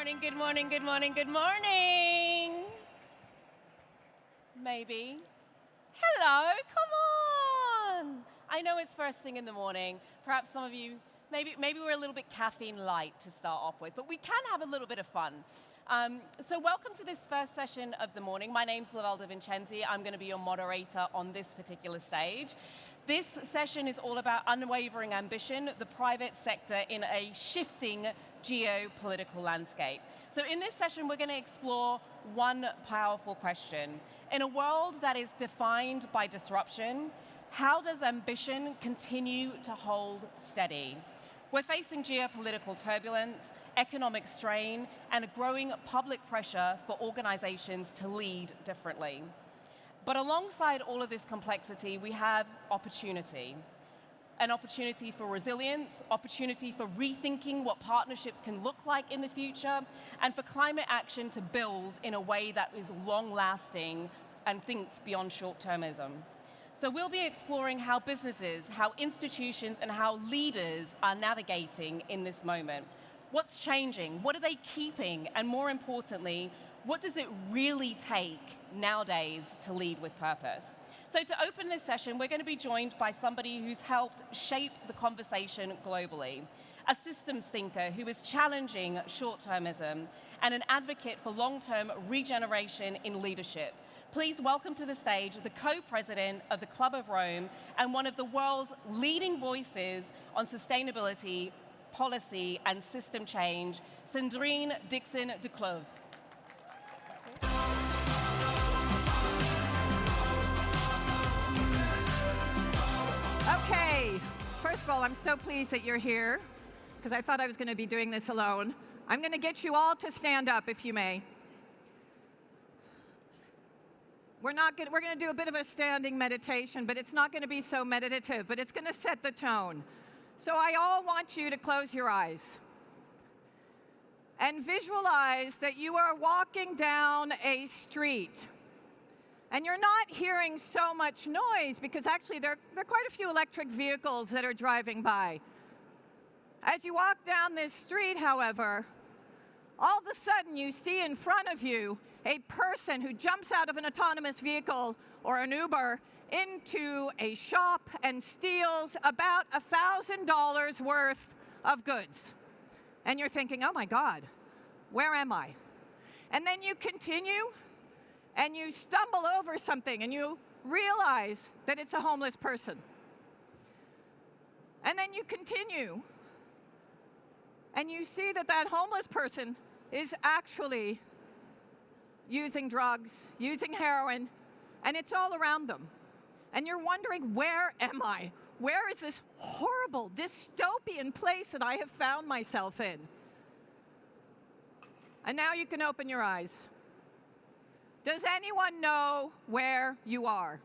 morning, good morning, good morning, good morning. Maybe. Hello, come on. I know it's first thing in the morning. Perhaps some of you, maybe we're a little bit caffeine light to start off with, but we can have a little bit of fun. So welcome to this first session of the morning. My name's Lavelda Vincenzi. I'm going to be your moderator on this particular stage. This session is all about unwavering ambition, the private sector in a shifting geopolitical landscape. So in this session, we're going to explore one powerful question. In a world that is defined by disruption, how does ambition continue to hold steady? We're facing geopolitical turbulence, economic strain, and a growing public pressure for organizations to lead differently. But alongside all of this complexity, we have opportunity. An opportunity for resilience, opportunity for rethinking what partnerships can look like in the future, and for climate action to build in a way that is long-lasting and thinks beyond short-termism. So we'll be exploring how businesses, how institutions, and how leaders are navigating in this moment. What's changing? What are they keeping? And more importantly, what does it really take nowadays to lead with purpose? So to open this session, we're going to be joined by somebody who's helped shape the conversation globally, a systems thinker who is challenging short-termism and an advocate for long-term regeneration in leadership. Please welcome to the stage the co-president of the Club of Rome and one of the world's leading voices on sustainability, policy, and system change, Sandrine Dixson-Declève. Okay, first of all, I'm so pleased that you're here, because I thought I was going to be doing this alone. I'm going to get you all to stand up, if you may. We're going to do a bit of a standing meditation, but it's not going to be so meditative, but it's going to set the tone. So I all want you to close your eyes and visualize that you are walking down a street. And you're not hearing so much noise because actually there are quite a few electric vehicles that are driving by. As you walk down this street, however, all of a sudden you see in front of you a person who jumps out of an autonomous vehicle or an Uber into a shop and steals about $1,000 worth of goods. And you're thinking, oh my God, where am I? And then you continue and you stumble over something and you realize that it's a homeless person. And then you continue and you see that that homeless person is actually using drugs, using heroin, and it's all around them. And you're wondering, where am I? Where is this horrible, dystopian place that I have found myself in? And now you can open your eyes. Does anyone know where you are?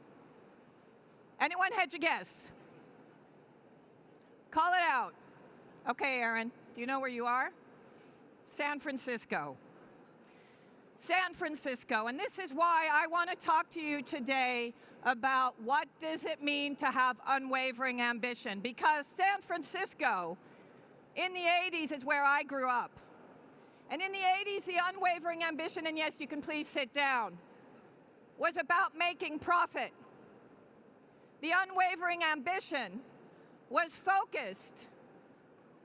Anyone hedge a guess? Call it out. Okay, Aron, do you know where you are? San Francisco. San Francisco, and this is why I want to talk to you today about what does it mean to have unwavering ambition, because San Francisco in the 80s is where I grew up. And in the 80s, the unwavering ambition, and yes, you can please sit down, was about making profit. The unwavering ambition was focused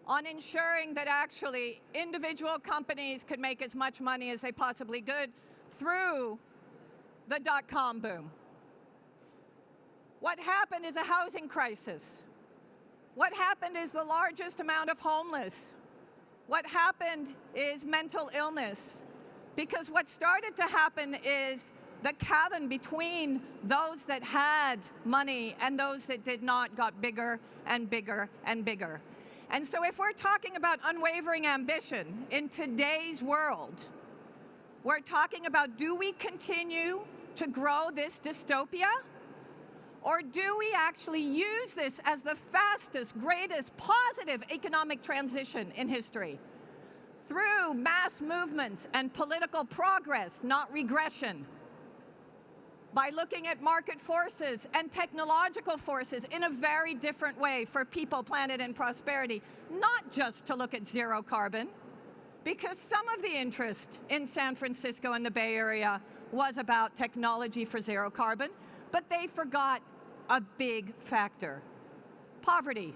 on ensuring that actually individual companies could make as much money as they possibly could through the dot-com boom. What happened is a housing crisis. What happened is the largest amount of homeless. What happened is mental illness. Because what started to happen is the chasm between those that had money and those that did not got bigger and bigger and bigger. And so if we're talking about unwavering ambition in today's world, we're talking about, do we continue to grow this dystopia? Or do we actually use this as the fastest, greatest, positive economic transition in history? Through mass movements and political progress, not regression. By looking at market forces and technological forces in a very different way for people, planet, and prosperity. Not just to look at zero carbon, because some of the interest in San Francisco and the Bay Area was about technology for zero carbon, but they forgot a big factor: poverty,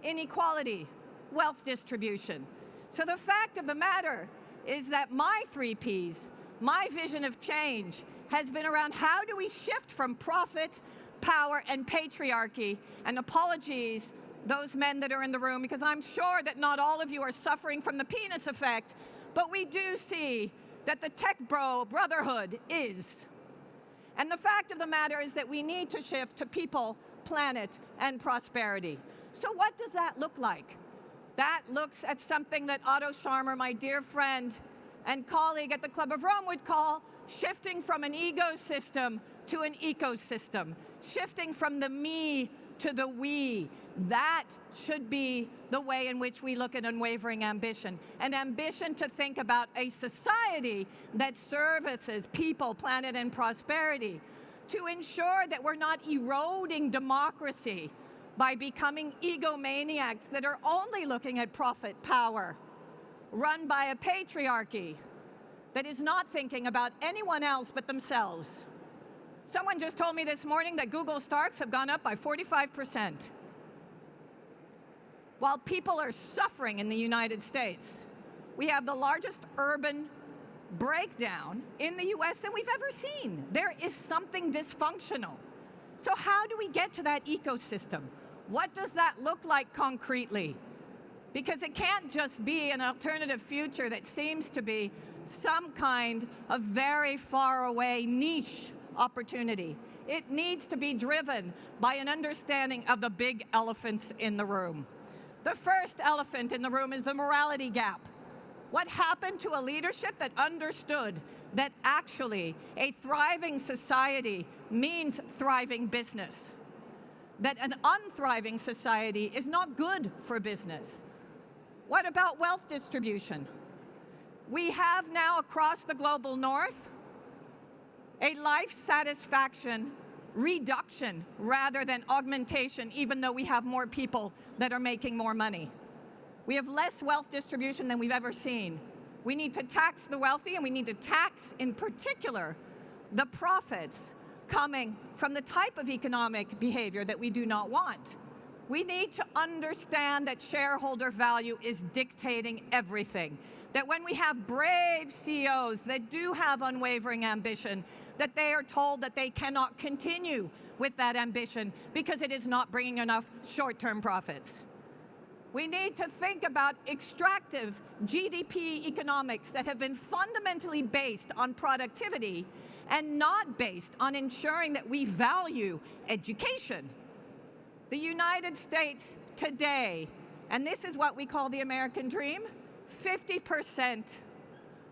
inequality, wealth distribution. So the fact of the matter is that my 3 Ps, my vision of change, has been around how do we shift from profit, power, and patriarchy. And apologies, those men that are in the room, because I'm sure that not all of you are suffering from the penis effect, but we do see that the tech bro brotherhood is. And the fact of the matter is that we need to shift to people, planet, and prosperity. So what does that look like? That looks at something that Otto Scharmer, my dear friend and colleague at the Club of Rome, would call shifting from an ecosystem to an ecosystem, shifting from the me to the we. That should be the way in which we look at unwavering ambition. An ambition to think about a society that services people, planet, and prosperity, to ensure that we're not eroding democracy by becoming egomaniacs that are only looking at profit, power, run by a patriarchy that is not thinking about anyone else but themselves. Someone just told me this morning that Google stocks have gone up by 45%. While people are suffering in the United States, we have the largest urban breakdown in the US than we've ever seen. There is something dysfunctional. So how do we get to that ecosystem? What does that look like concretely? Because it can't just be an alternative future that seems to be some kind of very far away niche opportunity. It needs to be driven by an understanding of the big elephants in the room. The first elephant in the room is the morality gap. What happened to a leadership that understood that actually a thriving society means thriving business? That an unthriving society is not good for business? What about wealth distribution? We have now across the global north a life satisfaction reduction rather than augmentation, even though we have more people that are making more money. We have less wealth distribution than we've ever seen. We need to tax the wealthy, and we need to tax, in particular, the profits coming from the type of economic behavior that we do not want. We need to understand that shareholder value is dictating everything. That when we have brave CEOs that do have unwavering ambition, that they are told that they cannot continue with that ambition because it is not bringing enough short-term profits. We need to think about extractive GDP economics that have been fundamentally based on productivity and not based on ensuring that we value education. The United States today, and this is what we call the American dream, 50%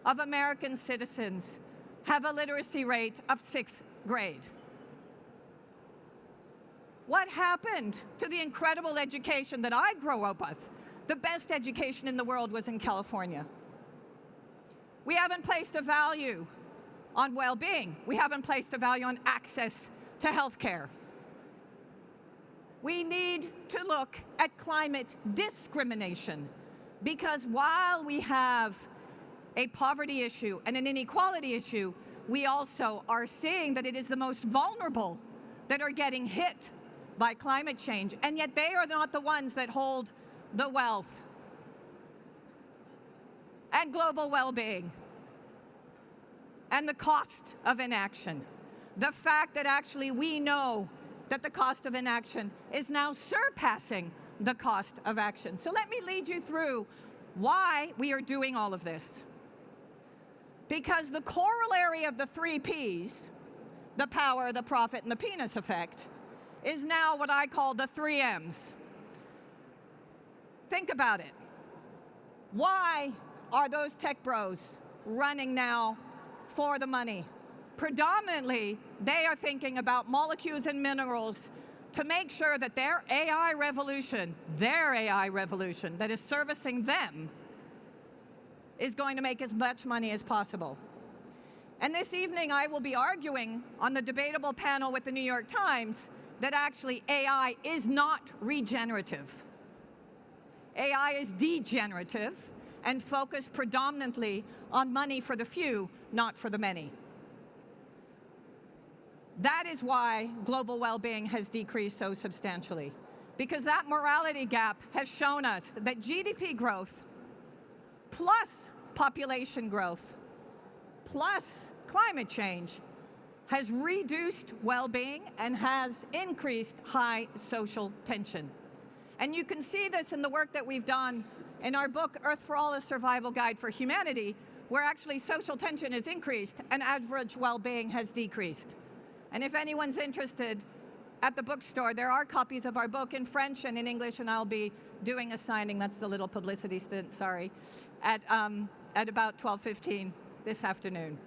of American citizens have a literacy rate of 6th grade. What happened to the incredible education that I grew up with? The best education in the world was in California. We haven't placed a value on well-being. We haven't placed a value on access to health care. We need to look at climate discrimination, because while we have a poverty issue and an inequality issue, we also are seeing that it is the most vulnerable that are getting hit by climate change, and yet they are not the ones that hold the wealth and global well-being and the cost of inaction. The fact that actually we know that the cost of inaction is now surpassing the cost of action. So let me lead you through why we are doing all of this. Because the corollary of the 3 Ps, the power, the profit, and the penis effect, is now what I call the 3 Ms. Think about it. Why are those tech bros running now for the money? Predominantly, they are thinking about molecules and minerals to make sure that their AI revolution that is servicing them, is going to make as much money as possible. And this evening, I will be arguing on the debatable panel with the New York Times that actually AI is not regenerative. AI is degenerative, and focus predominantly on money for the few, not for the many. That is why global well-being has decreased so substantially, because that morality gap has shown us that GDP growth plus population growth plus climate change has reduced well-being and has increased high social tension. And you can see this in the work that we've done in our book, Earth for All, A Survival Guide for Humanity, where actually social tension has increased and average well-being has decreased. And if anyone's interested, at the bookstore, there are copies of our book in French and in English, and I'll be doing a signing, that's the little publicity stint, sorry, at about 12:15 this afternoon.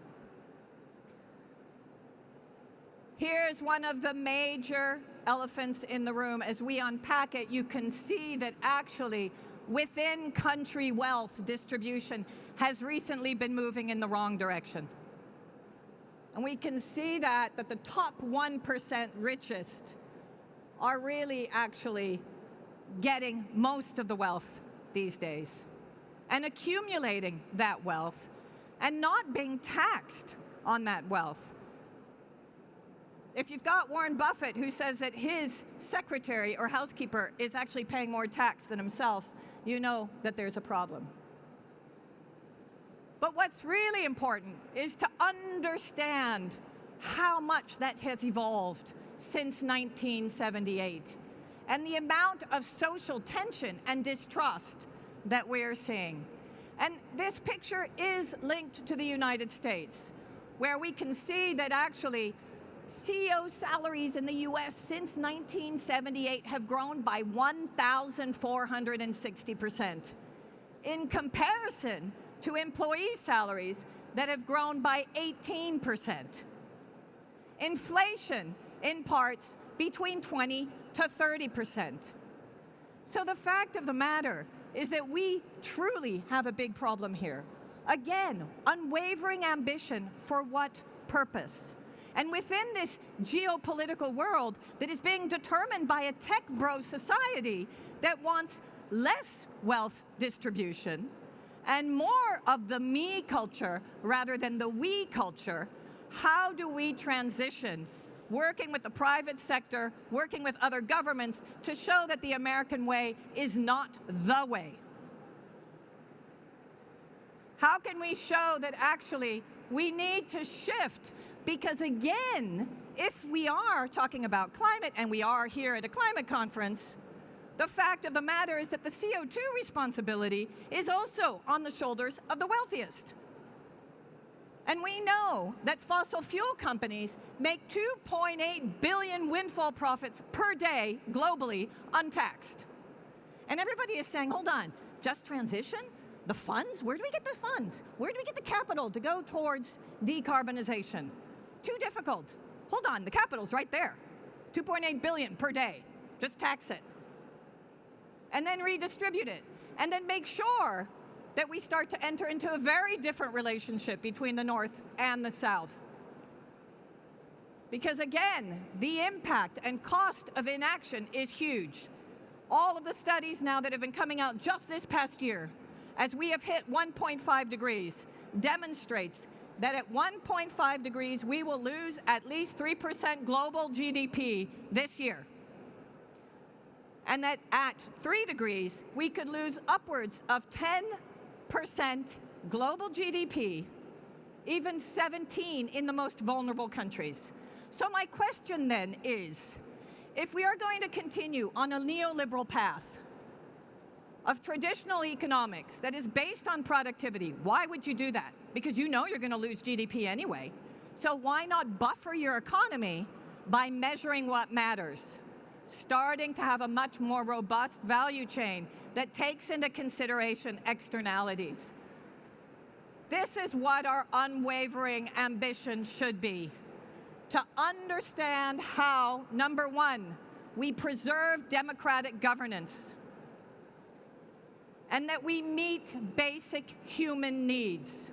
Here's one of the major elephants in the room. As we unpack it, you can see that actually within country wealth distribution has recently been moving in the wrong direction. And we can see that the top 1% richest are really actually getting most of the wealth these days and accumulating that wealth and not being taxed on that wealth. If you've got Warren Buffett, who says that his secretary or housekeeper is actually paying more tax than himself, you know that there's a problem. But what's really important is to understand how much that has evolved since 1978 and the amount of social tension and distrust that we're seeing. And this picture is linked to the United States, where we can see that actually CEO salaries in the US since 1978 have grown by 1,460%, in comparison to employee salaries that have grown by 18%. Inflation, in parts, between 20 to 30%. So the fact of the matter is that we truly have a big problem here. Again, unwavering ambition for what purpose? And within this geopolitical world that is being determined by a tech bro society that wants less wealth distribution and more of the me culture rather than the we culture, how do we transition, working with the private sector, working with other governments to show that the American way is not the way? How can we show that actually we need to shift? Because again, if we are talking about climate, and we are here at a climate conference, the fact of the matter is that the CO2 responsibility is also on the shoulders of the wealthiest. And we know that fossil fuel companies make 2.8 billion windfall profits per day globally untaxed. And everybody is saying, hold on, just transition? The funds? Where do we get the funds? Where do we get the capital to go towards decarbonization? Too difficult. Hold on, the capital's right there. 2.8 billion per day. Just tax it. And then redistribute it. And then make sure that we start to enter into a very different relationship between the North and the South. Because again, the impact and cost of inaction is huge. All of the studies now that have been coming out just this past year, as we have hit 1.5 degrees, demonstrates that at 1.5 degrees, we will lose at least 3% global GDP this year. And that at 3 degrees, we could lose upwards of 10% global GDP, even 17 in the most vulnerable countries. So my question then is, if we are going to continue on a neoliberal path of traditional economics that is based on productivity, why would you do that? Because you know you're going to lose GDP anyway. So why not buffer your economy by measuring what matters? Starting to have a much more robust value chain that takes into consideration externalities. This is what our unwavering ambition should be. To understand how, number one, we preserve democratic governance, and that we meet basic human needs.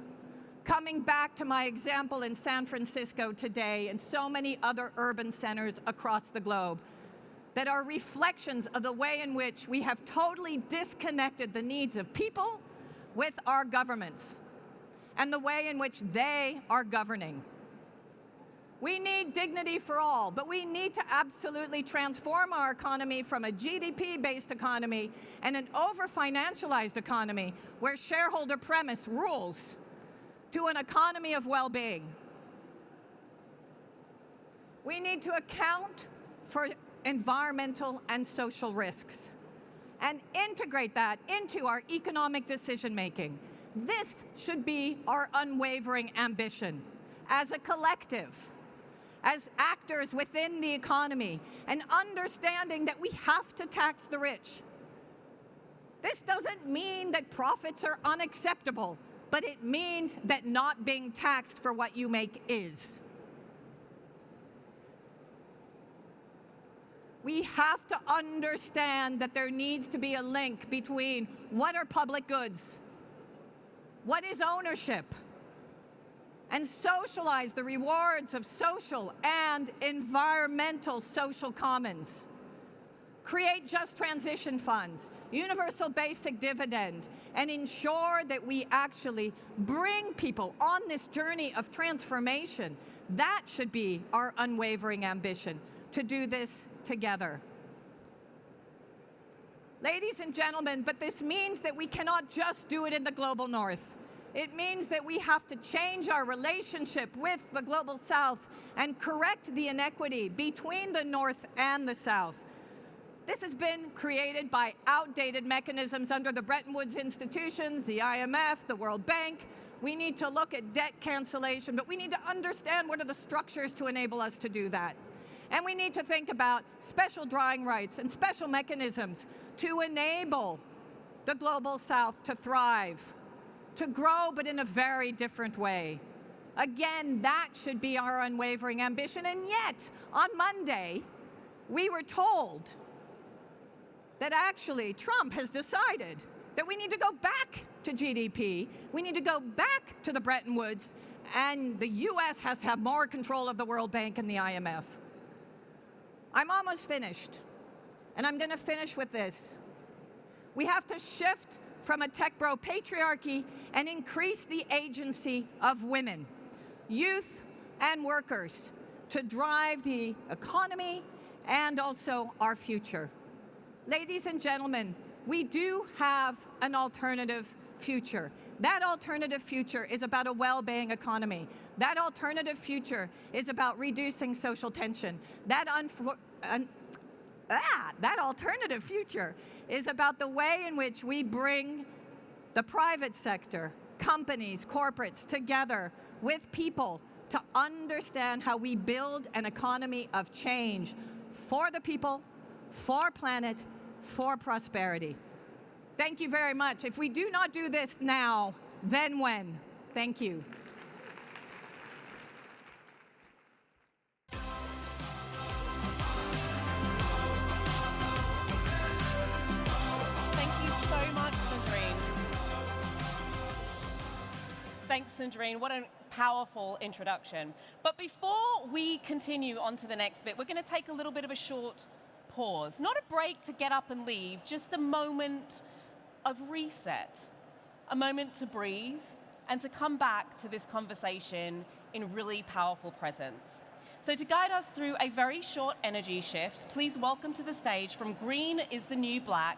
Coming back to my example in San Francisco today and so many other urban centers across the globe that are reflections of the way in which we have totally disconnected the needs of people with our governments and the way in which they are governing. We need dignity for all, but we need to absolutely transform our economy from a GDP-based economy and an over-financialized economy where shareholder premise rules to an economy of well-being. We need to account for environmental and social risks and integrate that into our economic decision-making. This should be our unwavering ambition as a collective, as actors within the economy, and understanding that we have to tax the rich. This doesn't mean that profits are unacceptable, but it means that not being taxed for what you make is. We have to understand that there needs to be a link between what are public goods, what is ownership, and socialize the rewards of social and environmental social commons. Create just transition funds, universal basic dividend, and ensure that we actually bring people on this journey of transformation. That should be our unwavering ambition, to do this together. Ladies and gentlemen, but this means that we cannot just do it in the global north. It means that we have to change our relationship with the global south and correct the inequity between the north and the south. This has been created by outdated mechanisms under the Bretton Woods institutions, the IMF, the World Bank. We need to look at debt cancellation, but we need to understand what are the structures to enable us to do that. And we need to think about special drawing rights and special mechanisms to enable the global south to thrive, to grow, but in a very different way. Again, that should be our unwavering ambition. And yet, on Monday, we were told that actually Trump has decided that we need to go back to GDP, we need to go back to the Bretton Woods, and the US has to have more control of the World Bank and the IMF. I'm almost finished, and I'm going to finish with this. We have to shift from a tech bro patriarchy and increase the agency of women, youth, and workers to drive the economy and also our future. Ladies and gentlemen, we do have an alternative future. That alternative future is about a well-being economy. That alternative future is about reducing social tension. That alternative future is about the way in which we bring the private sector, companies, corporates together with people to understand how we build an economy of change for the people, for planet, for prosperity. Thank you very much. If we do not do this now, then when? Thank you. Thank you so much, Sandrine. Thanks, Sandrine. What a powerful introduction. But before we continue on to the next bit, we're going to take a little bit of a short pause. Not a break to get up and leave, just a moment of reset, a moment to breathe and to come back to this conversation in really powerful presence. So to guide us through a very short energy shift, please welcome to the stage from Green is the New Black,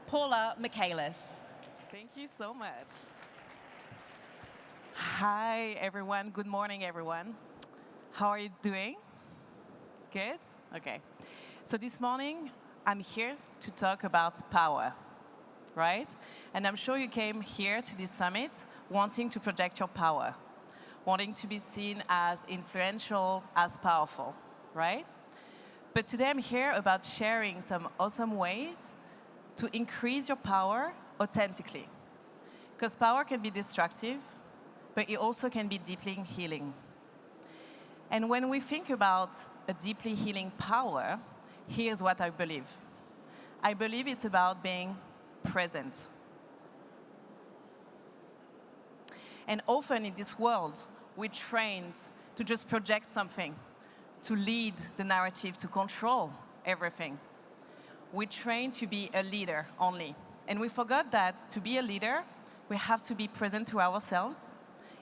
Paula Michaelis. Thank you so much. Hi, everyone. Good morning, everyone. How are you doing? Good? Okay. So this morning, I'm here to talk about power, right? And I'm sure you came here to this summit wanting to project your power, wanting to be seen as influential, as powerful, right? But today I'm here about sharing some awesome ways to increase your power authentically. Because power can be destructive, but it also can be deeply healing. And when we think about a deeply healing power, here's what I believe. I believe it's about being present. And often in this world, we're trained to just project something, to lead the narrative, to control everything. We're trained to be a leader only. And we forgot that to be a leader, we have to be present to ourselves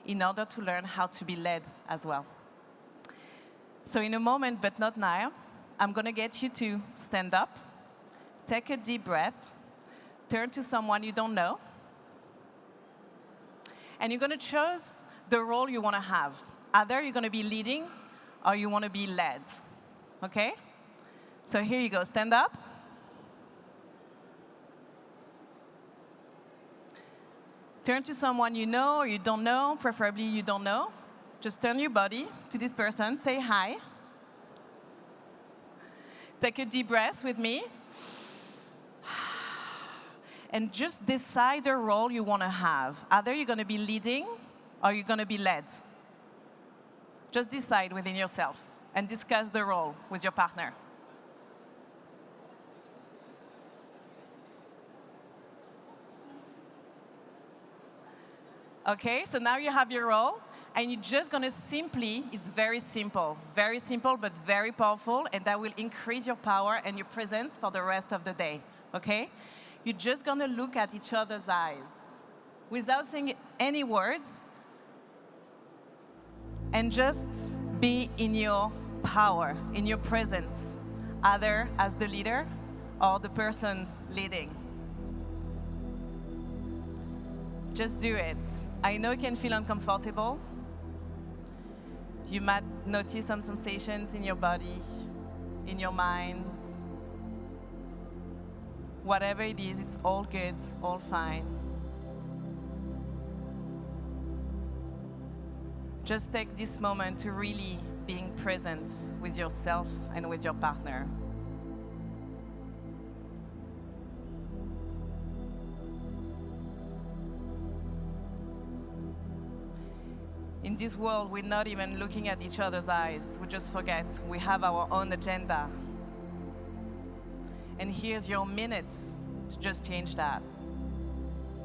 in order to learn how to be led as well. So in a moment, but not now, I'm going to get you to stand up, take a deep breath, turn to someone you don't know, and you're going to choose the role you want to have. Either you're going to be leading or you want to be led. Okay? So here you go. Stand up. Turn to someone you know or you don't know, preferably you don't know. Just turn your body to this person. Say hi. Take a deep breath with me. And just decide the role you want to have. Either you're going to be leading or you're going to be led. Just decide within yourself and discuss the role with your partner. Okay, so now you have your role, and you're just going to simply, it's very simple but very powerful, and that will increase your power and your presence for the rest of the day, okay? You're just going to look at each other's eyes without saying any words, and just be in your power, in your presence, either as the leader or the person leading. Just do it. I know it can feel uncomfortable. You might notice some sensations in your body, in your mind. Whatever it is, it's all good, all fine. Just take this moment to really being present with yourself and with your partner. In this world, we're not even looking at each other's eyes. We just forget. We have our own agenda. And here's your minute to just change that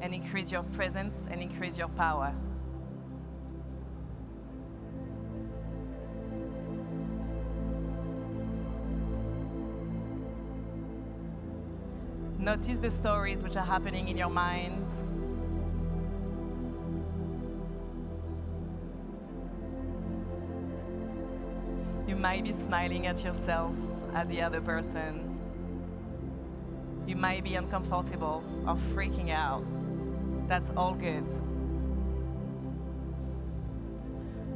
and increase your presence and increase your power. Notice the stories which are happening in your minds. You might be smiling at yourself, at the other person. You might be uncomfortable or freaking out. That's all good.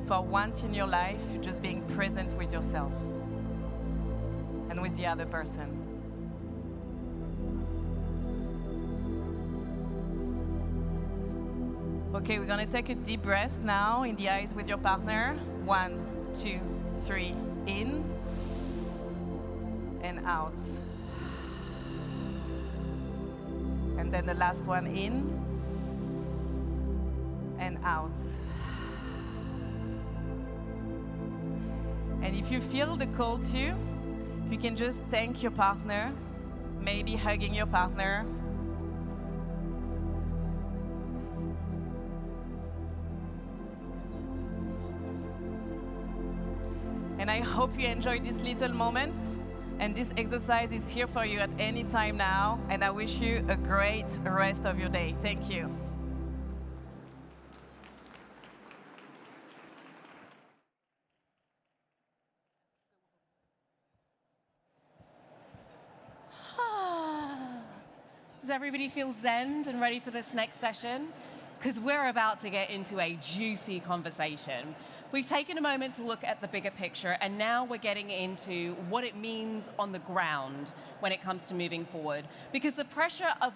For once in your life, you're just being present with yourself and with the other person. Okay, we're gonna take a deep breath now in the eyes with your partner. 1, 2, 3, in and out. And then the last one, in and out. And if you feel the call to, you can just thank your partner, maybe hugging your partner. And I hope you enjoyed this little moment. And this exercise is here for you at any time now. And I wish you a great rest of your day. Thank you. Does everybody feel zen and ready for this next session? Because we're about to get into a juicy conversation. We've taken a moment to look at the bigger picture, and now we're getting into what it means on the ground when it comes to moving forward. Because the pressure of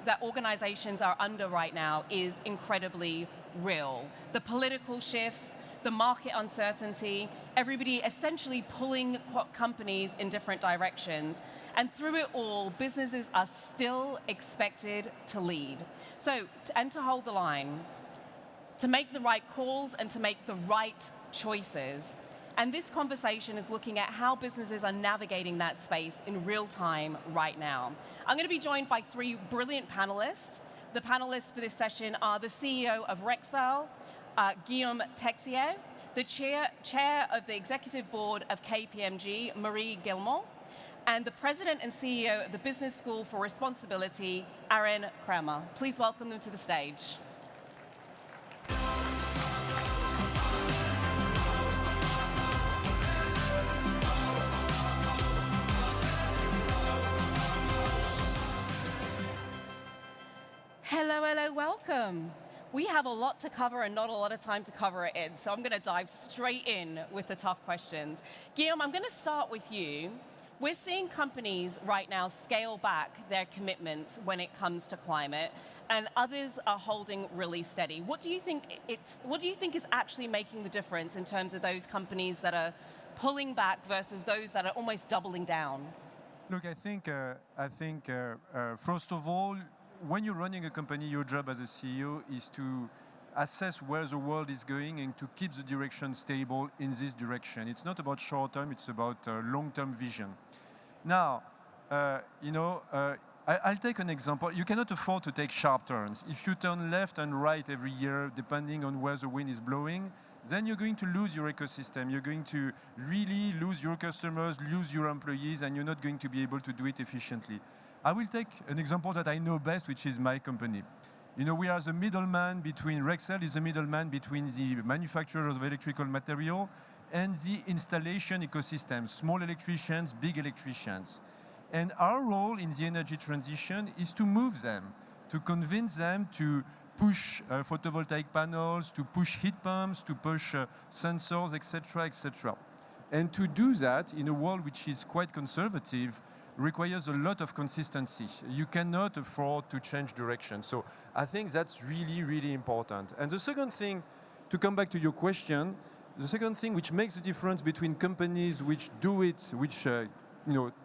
that organizations are under right now is incredibly real. The political shifts, the market uncertainty, everybody essentially pulling companies in different directions. And through it all, businesses are still expected to lead. So, and to hold the line, to make the right calls and to make the right choices. And this conversation is looking at how businesses are navigating that space in real time right now. I'm going to be joined by 3 brilliant panelists. The panelists for this session are the CEO of Rexel, Guillaume Texier, the chair of the executive board of KPMG, Guillemot, and the President and CEO of the Business School for Responsibility, Aron Cramer. Please welcome them to the stage. Hello, hello, welcome. We have a lot to cover and not a lot of time to cover it in, so I'm going to dive straight in with the tough questions. Guillaume, I'm going to start with you. We're seeing companies right now scale back their commitments when it comes to climate, and others are holding really steady. What do you think is actually making the difference in terms of those companies that are pulling back versus those that are almost doubling down? Look, I think first of all, when you're running a company, your job as a CEO is to assess where the world is going and to keep the direction stable in this direction. It's not about short term, it's about long-term vision. Now, I'll take an example. You cannot afford to take sharp turns. If you turn left and right every year, depending on where the wind is blowing, then you're going to lose your ecosystem. You're going to really lose your customers, lose your employees, and you're not going to be able to do it efficiently. I will take an example that I know best, which is my company. We are the middleman between, Rexel is the middleman between the manufacturers of electrical material and the installation ecosystem, small electricians, big electricians. And our role in the energy transition is to move them, to convince them to push photovoltaic panels, to push heat pumps, to push sensors, etc., etc. And to do that in a world which is quite conservative, requires a lot of consistency. You cannot afford to change direction. So I think that's really, really important. And the second thing, to come back to your question, the second thing which makes the difference between companies which do it, which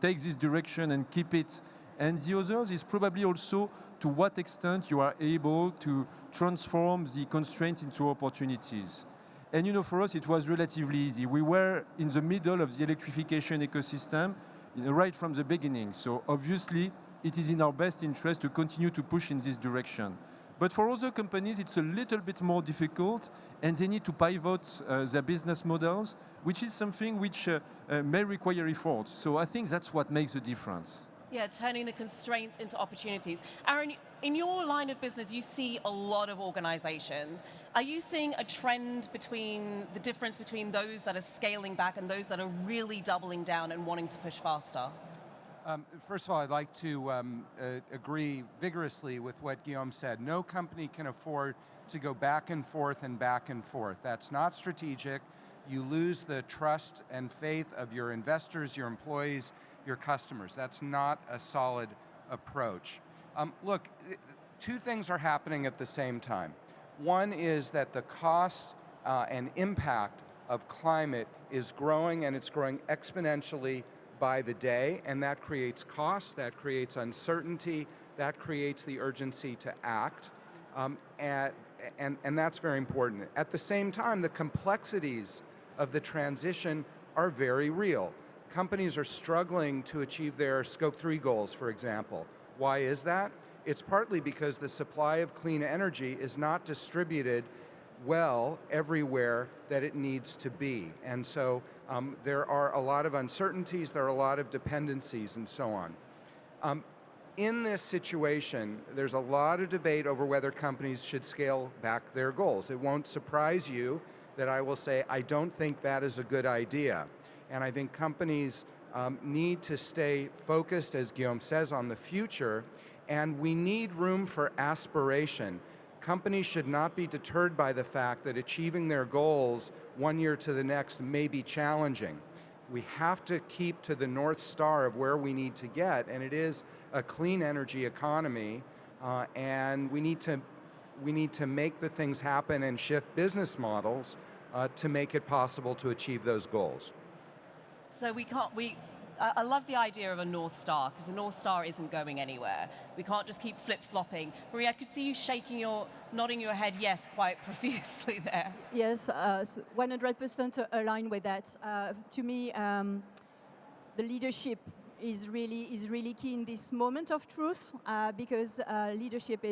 take this direction and keep it, and the others is probably also to what extent you are able to transform the constraints into opportunities. And for us, it was relatively easy. We were in the middle of the electrification ecosystem, right from the beginning. So obviously, it is in our best interest to continue to push in this direction. But for other companies, it's a little bit more difficult, and they need to pivot their business models, which is something which may require effort. So I think that's what makes the difference. Yeah, turning the constraints into opportunities. Aron, in your line of business, you see a lot of organizations. Are you seeing a trend between the difference between those that are scaling back and those that are really doubling down and wanting to push faster? First of all, I'd like to agree vigorously with what Guillaume said. No company can afford to go back and forth and back and forth. That's not strategic. You lose the trust and faith of your investors, your employees, your customers. That's not a solid approach. Look, two things are happening at the same time. One is that the cost and impact of climate is growing, and it's growing exponentially by the day, and that creates costs, that creates uncertainty, that creates the urgency to act, and that's very important. At the same time, the complexities of the transition are very real. Companies are struggling to achieve their Scope 3 goals, for example. Why is that? It's partly because the supply of clean energy is not distributed well everywhere that it needs to be. And so there are a lot of uncertainties, there are a lot of dependencies, and so on. In this situation, there's a lot of debate over whether companies should scale back their goals. It won't surprise you that I will say, I don't think that is a good idea. And I think companies need to stay focused, as Guillaume says, on the future, and we need room for aspiration. Companies should not be deterred by the fact that achieving their goals one year to the next may be challenging. We have to keep to the North Star of where we need to get, and it is a clean energy economy, and we need to make the things happen and shift business models to make it possible to achieve those goals. So I love the idea of a North Star, because the North Star isn't going anywhere. We can't just keep flip-flopping. Marie, I could see you nodding your head yes quite profusely there. Yes, 100% aligned with that. To me, the leadership is really key in this moment of truth, because leadership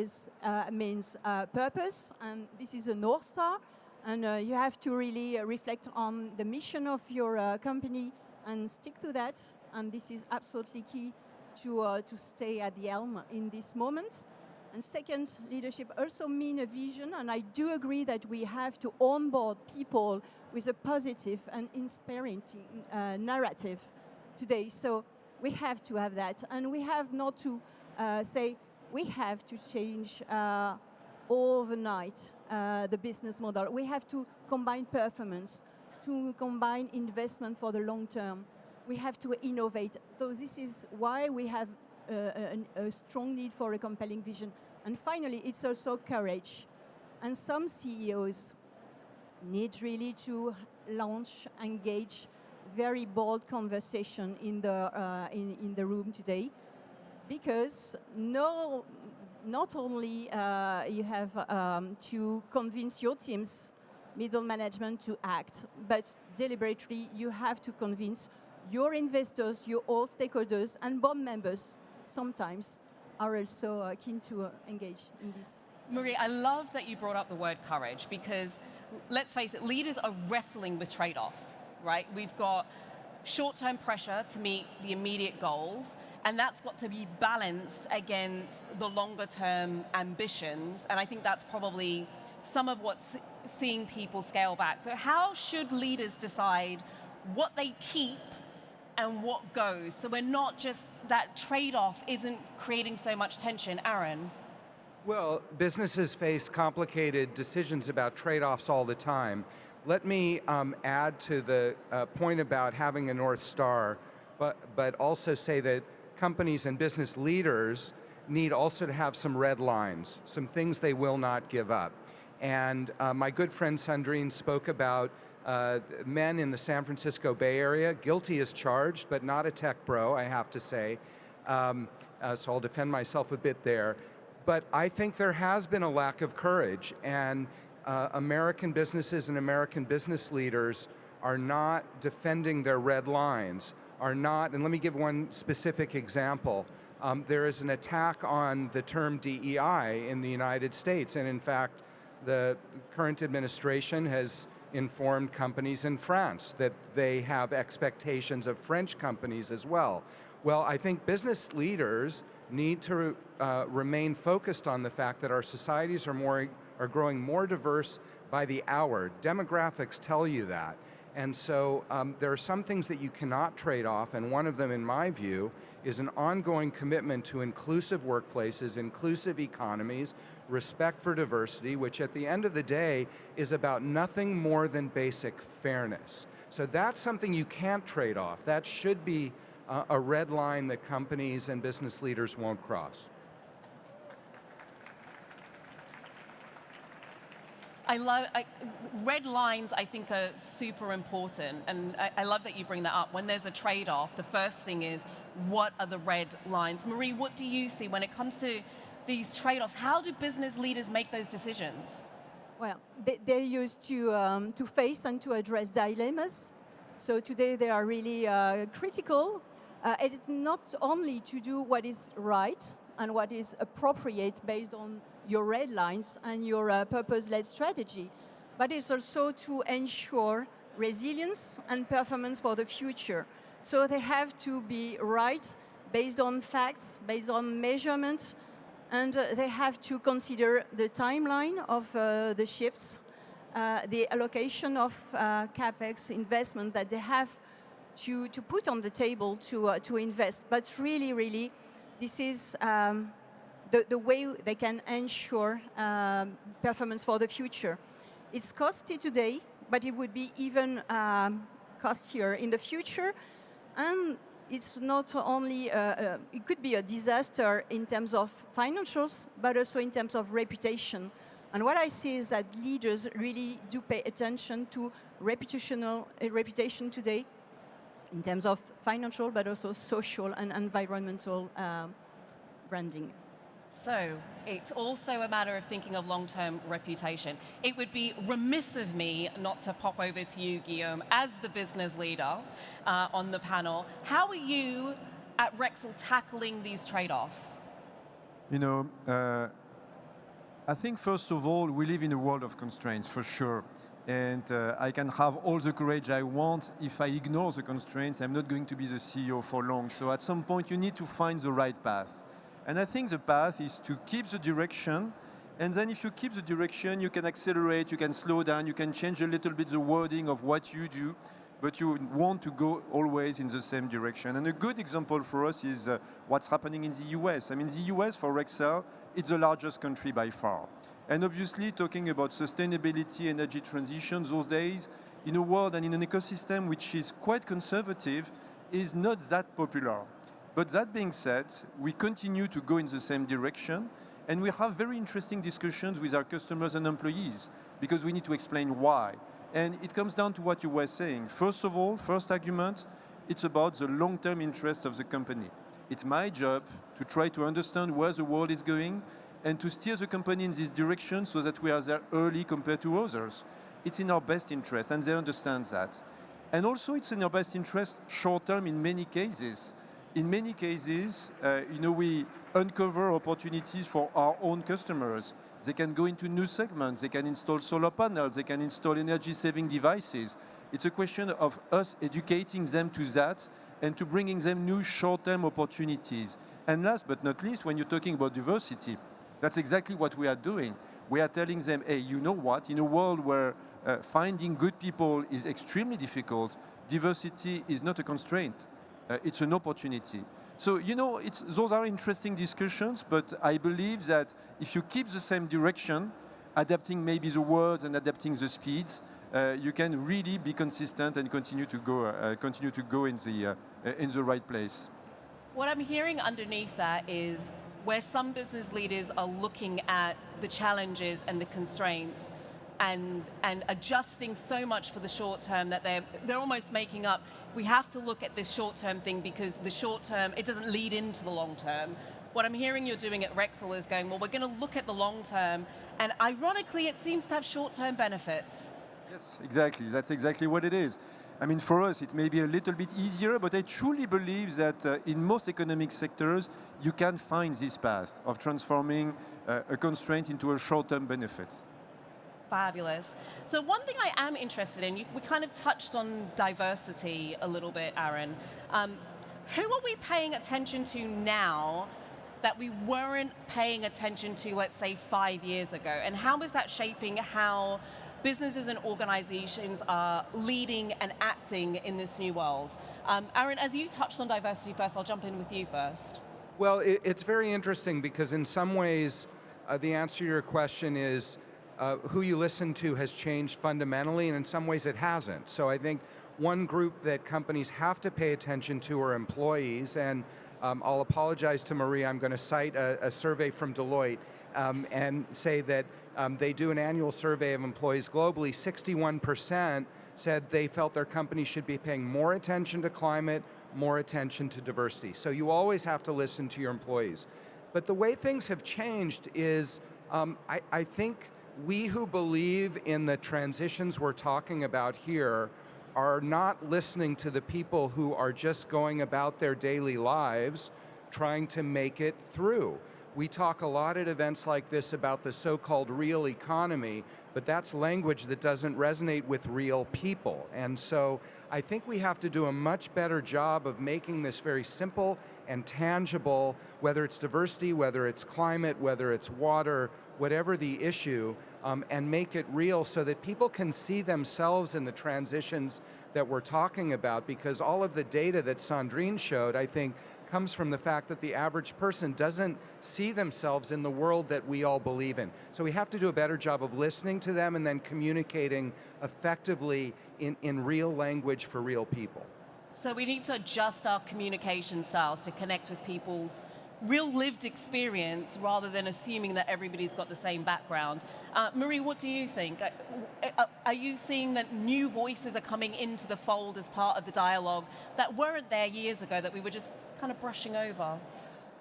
means purpose, and this is a North Star, and you have to really reflect on the mission of your company and stick to that, and this is absolutely key to stay at the helm in this moment. And second, leadership also means a vision, and I do agree that we have to onboard people with a positive and inspiring narrative today. So we have to have that, and we have not to say we have to change overnight the business model. We have to combine performance, to combine investment for the long term. We have to innovate. So this is why we have a strong need for a compelling vision. And finally, it's also courage. And some CEOs need really to launch, engage very bold conversation in the room today, because not only you have to convince your teams, middle management to act, but deliberately you have to convince your investors, your all stakeholders, and board members sometimes are also keen to engage in this. Marie, I love that you brought up the word courage, because let's face it, leaders are wrestling with trade-offs, right? We've got short-term pressure to meet the immediate goals, and that's got to be balanced against the longer-term ambitions, and I think that's probably some of what's seeing people scale back. So how should leaders decide what they keep and what goes, so we're not just, that trade-off isn't creating so much tension? Aron? Well, businesses face complicated decisions about trade-offs all the time. Let me add to the point about having a North Star, but also say that companies and business leaders need also to have some red lines, some things they will not give up. And my good friend Sandrine spoke about men in the San Francisco Bay Area, guilty as charged, but not a tech bro, I have to say. So I'll defend myself a bit there. But I think there has been a lack of courage, and American businesses and American business leaders are not defending their red lines, are not, and let me give one specific example. There is an attack on the term DEI in the United States, and in fact, the current administration has informed companies in France that they have expectations of French companies as well. Well, I think business leaders need to remain focused on the fact that our societies are growing more diverse by the hour. Demographics tell you that. And so there are some things that you cannot trade off, and one of them, in my view, is an ongoing commitment to inclusive workplaces, inclusive economies, respect for diversity, which at the end of the day is about nothing more than basic fairness. So that's something you can't trade off. That should be a red line that companies and business leaders won't cross. Red lines, I think, are super important, and I love that you bring that up. When there's a trade-off, the first thing is, what are the red lines? Marie, what do you see when it comes to these trade-offs? How do business leaders make those decisions? Well, they're used to face and to address dilemmas. So today they are really critical. It's not only to do what is right and what is appropriate based on your red lines and your purpose-led strategy, but it's also to ensure resilience and performance for the future. So they have to be right based on facts, based on measurement, and they have to consider the timeline of the shifts, the allocation of CapEx investment that they have to put on the table to invest. But really, this is the way they can ensure performance for the future. It's costly today, but it would be even costlier in the future. And it's not only, it could be a disaster in terms of financials, but also in terms of reputation. And what I see is that leaders really do pay attention to reputation today in terms of financial, but also social and environmental branding. So it's also a matter of thinking of long-term reputation. It would be remiss of me not to pop over to you, Guillaume, as the business leader on the panel. How are you at Rexel tackling these trade-offs? You know, I think first of all, we live in a world of constraints, for sure. And I can have all the courage I want. If I ignore the constraints, I'm not going to be the CEO for long. So at some point, you need to find the right path. And I think the path is to keep the direction. And then if you keep the direction, you can accelerate, you can slow down, you can change a little bit the wording of what you do, but you want to go always in the same direction. And a good example for us is what's happening in the US. I mean, the US for Rexel, it's the largest country by far. And obviously, talking about sustainability, energy transition, those days, in a world and in an ecosystem which is quite conservative, is not that popular. But that being said, we continue to go in the same direction, and we have very interesting discussions with our customers and employees, because we need to explain why. And it comes down to what you were saying. First of all, first argument, it's about the long-term interest of the company. It's my job to try to understand where the world is going, and to steer the company in this direction so that we are there early compared to others. It's in our best interest, and they understand that. And also, it's in our best interest short-term in many cases. In many cases, we uncover opportunities for our own customers. They can go into new segments, they can install solar panels, they can install energy-saving devices. It's a question of us educating them to that and to bringing them new short-term opportunities. And last but not least, when you're talking about diversity, that's exactly what we are doing. We are telling them, hey, you know what? In a world where finding good people is extremely difficult, diversity is not a constraint. It's an opportunity. So, those are interesting discussions, but I believe that if you keep the same direction, adapting maybe the words and adapting the speeds, you can really be consistent and continue to go in the right place. What I'm hearing underneath that is where some business leaders are looking at the challenges and the constraints and adjusting so much for the short term that they're almost making up, we have to look at this short term thing because the short term, it doesn't lead into the long term. What I'm hearing you're doing at Rexel is going, well, we're going to look at the long term, and ironically, it seems to have short term benefits. Yes, exactly. That's exactly what it is. I mean, for us, it may be a little bit easier, but I truly believe that in most economic sectors, you can find this path of transforming a constraint into a short-term benefit. Fabulous. So one thing I am interested in, we kind of touched on diversity a little bit, Aron. Who are we paying attention to now that we weren't paying attention to, let's say, 5 years ago? And how is that shaping how businesses and organizations are leading and acting in this new world? Aron, as you touched on diversity first, I'll jump in with you first. Well, it's very interesting because in some ways, the answer to your question is who you listen to has changed fundamentally, and in some ways it hasn't. So I think one group that companies have to pay attention to are employees, and I'll apologize to Marie, I'm going to cite a survey from Deloitte and say that they do an annual survey of employees globally. 61% said they felt their company should be paying more attention to climate, more attention to diversity. So you always have to listen to your employees. But the way things have changed is, I think we who believe in the transitions we're talking about here are not listening to the people who are just going about their daily lives trying to make it through. We talk a lot at events like this about the so-called real economy, but that's language that doesn't resonate with real people. And so I think we have to do a much better job of making this very simple and tangible, whether it's diversity, whether it's climate, whether it's water, whatever the issue, and make it real so that people can see themselves in the transitions that we're talking about, because all of the data that Sandrine showed, I think, comes from the fact that the average person doesn't see themselves in the world that we all believe in. So we have to do a better job of listening to them and then communicating effectively in real language for real people. So we need to adjust our communication styles to connect with people's real lived experience rather than assuming that everybody's got the same background. Marie, what do you think? Are you seeing that new voices are coming into the fold as part of the dialogue that weren't there years ago, that we were just kind of brushing over?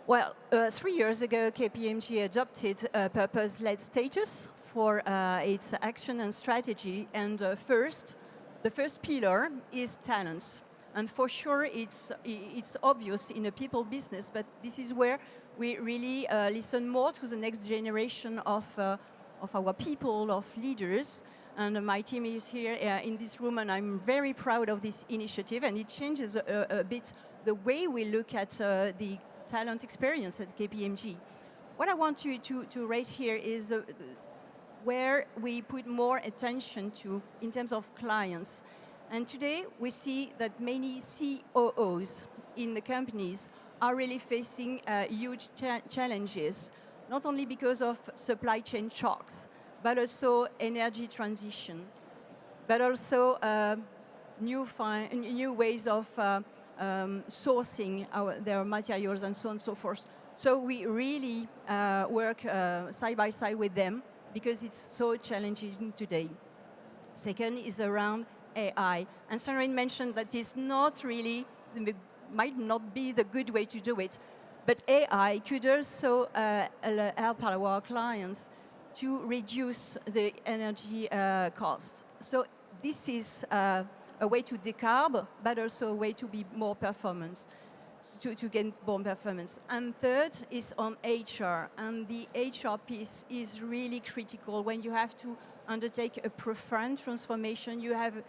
Well, 3 years ago, KPMG adopted a purpose-led status for its action and strategy, and the first pillar is talents. And for sure, it's obvious in a people business, but this is where we really listen more to the next generation of our people, of leaders, and my team is here in this room, and I'm very proud of this initiative, and it changes a bit the way we look at the talent experience at KPMG. What I want to raise here is where we put more attention to in terms of clients. And today we see that many COOs in the companies are really facing huge challenges, not only because of supply chain shocks, but also energy transition, but also new ways of sourcing their materials and so on and so forth. So we really work side by side with them because it's so challenging today. Second is around AI. And Sandrine mentioned that it's not really, might not be the good way to do it, but AI could also help our clients to reduce the energy cost. So this is a way to decarb, but also a way to be more performance, to gain more performance. And third is on HR, and the HR piece is really critical. When you have to undertake a profound transformation, you have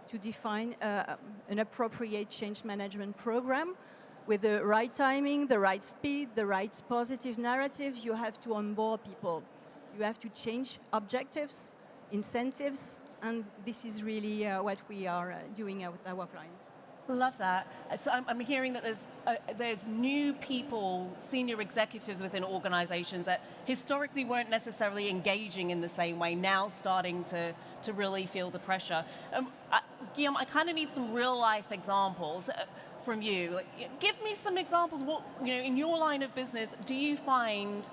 to define an appropriate change management program with the right timing, the right speed, the right positive narrative. You have to onboard people. You have to change objectives, incentives, and this is really what we are doing with our clients. Love that. So I'm hearing that there's new people, senior executives within organizations that historically weren't necessarily engaging in the same way, now starting to really feel the pressure. Guillaume, I kind of need some real life examples from you. Give me some examples. What, in your line of business, do you find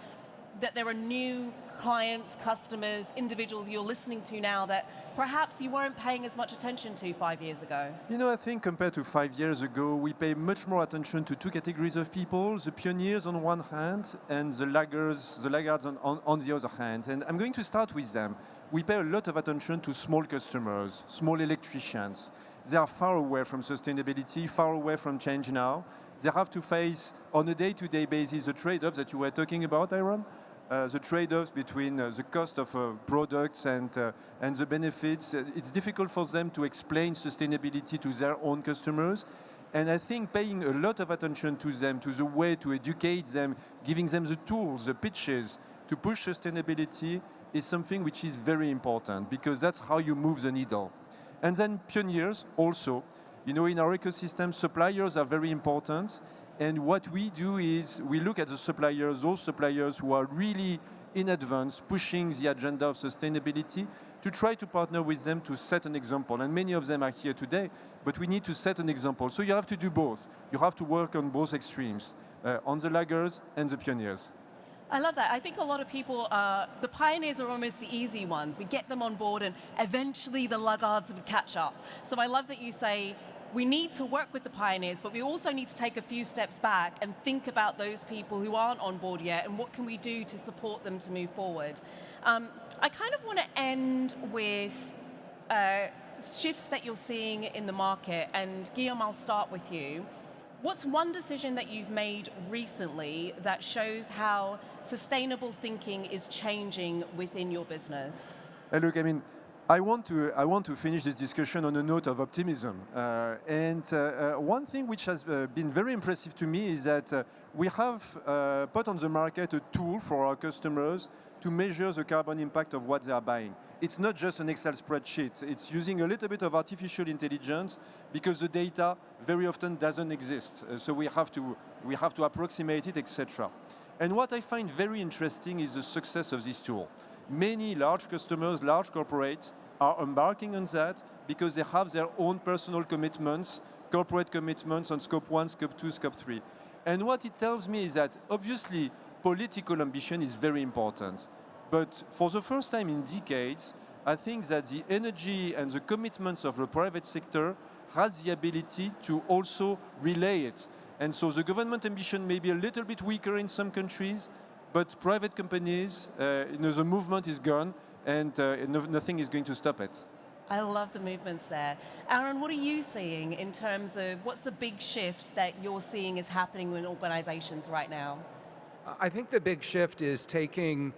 that there are new clients, customers, individuals you're listening to now that perhaps you weren't paying as much attention to 5 years ago? I think compared to 5 years ago, we pay much more attention to two categories of people, the pioneers on one hand and the laggards on the other hand. And I'm going to start with them. We pay a lot of attention to small customers, small electricians. They are far away from sustainability, far away from change now. They have to face, on a day-to-day basis, the trade-offs that you were talking about, Aron. The trade-offs between the cost of products and the benefits. It's difficult for them to explain sustainability to their own customers. And I think paying a lot of attention to them, to the way to educate them, giving them the tools, the pitches to push sustainability is something which is very important because that's how you move the needle. And then pioneers also. In our ecosystem, suppliers are very important. And what we do is we look at the suppliers, those suppliers who are really in advance, pushing the agenda of sustainability, to try to partner with them to set an example. And many of them are here today, but we need to set an example. So you have to do both. You have to work on both extremes, on the laggards and the pioneers. I love that. I think a lot of people, the pioneers are almost the easy ones. We get them on board and eventually the laggards would catch up. So I love that you say, we need to work with the pioneers, but we also need to take a few steps back and think about those people who aren't on board yet and what can we do to support them to move forward. I kind of want to end with shifts that you're seeing in the market, and Guillaume, I'll start with you. What's one decision that you've made recently that shows how sustainable thinking is changing within your business? Look, I want to finish this discussion on a note of optimism. One thing which has been very impressive to me is that we have put on the market a tool for our customers to measure the carbon impact of what they are buying. It's not just an Excel spreadsheet. It's using a little bit of artificial intelligence because the data very often doesn't exist. So we have to approximate it, etc. And what I find very interesting is the success of this tool. Many large customers, large corporates, are embarking on that because they have their own personal commitments, corporate commitments on scope 1, scope 2, scope 3. And what it tells me is that obviously political ambition is very important. But for the first time in decades, I think that the energy and the commitments of the private sector has the ability to also relay it. And so the government ambition may be a little bit weaker in some countries, but private companies, the movement is gone, and nothing is going to stop it. I love the movements there. Aron, what are you seeing in terms of what's the big shift that you're seeing is happening in organizations right now? I think the big shift is taking